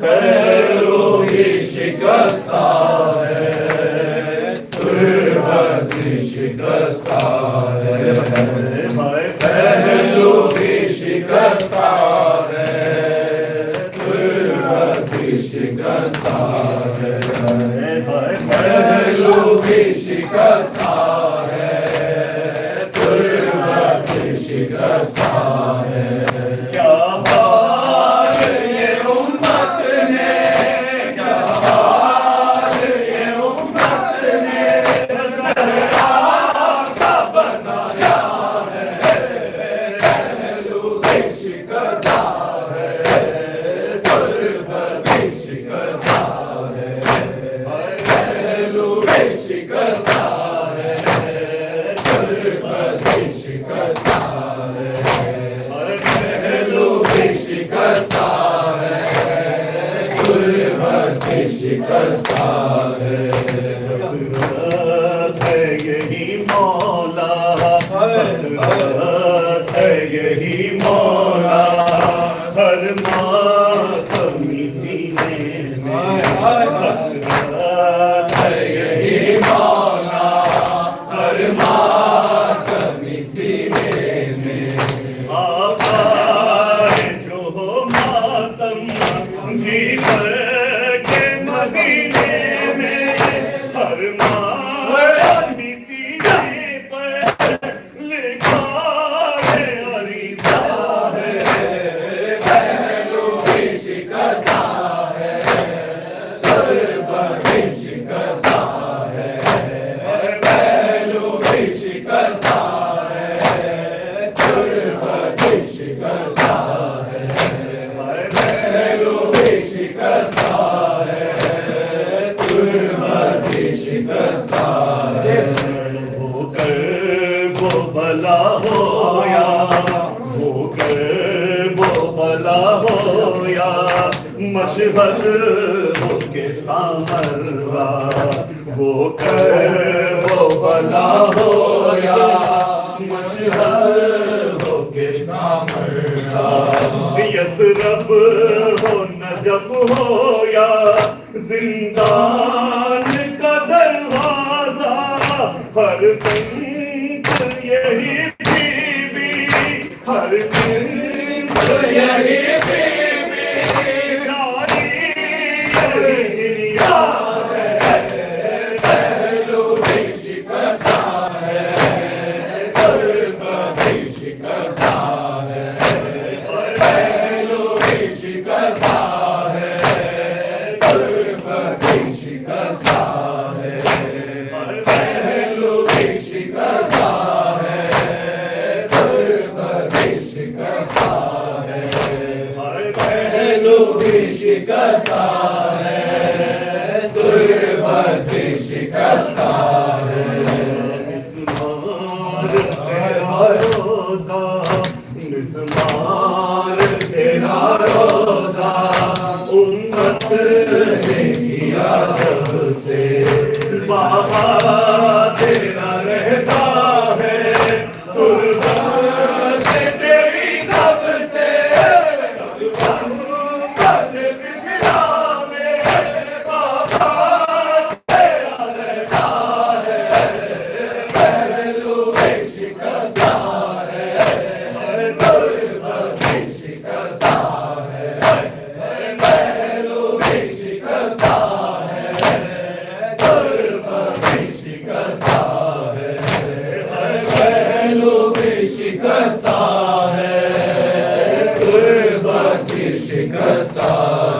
पहलू भी शिकस्ता है, तुरबत शिकस्ता है, पहलू भी शिकस्ता है, तुरबत शिकस्ता है, पहलू भी शिकस्ता है, तुरबत शिकस्ता है। क्या हाल ये उम्मत ने, क्या हाल ये उम्मत ने ज़हरा का बनाया है, पहलू भी शिकस्ता है, तुरबत शिकस्ता है, पहलू भी शिकस्ता है, तुरबत शिकस्ता है, पहलू भी शिकस्ता है, तुरबत शिकस्ता है। हसरत है यही मौला, हसरत है यही मौला, हर मातमी सीने में, हसरत है यही मौला, हर मातमी सीने में। आका है जो हो मातम जी भर के मदीने में, हर मातमी सीने पर लिखा है अरीसा है, पहलू भी शिकस्ता है, तुरबत शिकस्ता है, पहलू भी शिकस्ता है, तुरबत शिकस्ता है, पहलू भी शिकस्ता है, तुरबत शिकस्ता है। होकर वो भला होया, होकर वो भला होया, मशहद होके सामरवा, होकर वो भला होया, मशहद होके सामरवा, यसरब हो नजफ होया, जिंदान का दरवाजा, हर संत यही बीबी, हर संत यही बीबी, जारी यही गिरिया है, पहलू भी शिकस्ता है, तुरबत शिकस्ता है, पहलू भी शिकस्ता है, तुरबत शिकस्ता है, पहलू भी शिकस्ता है, तुरबत शिकस्ता है, पहलू भी शिकस्ता है, तुरबत शिकस्ता है। मिस्मार तेरा रोज़ा, मिस्मार तेरा रोज़ा, उम्मत ने किया जब से, बाबा तेरा रहता है, तुरबत तेरी कब से, गुंबद पिघला में, बाबा तेरा रहता है, पहलू भी शिकस्ता है, तुरबत शिकस्ता है, पहलू भी शिकस्ता है, तुरबत शिकस्ता है, पहलू भी शिकस्ता है, तुरबत शिकस्ता है।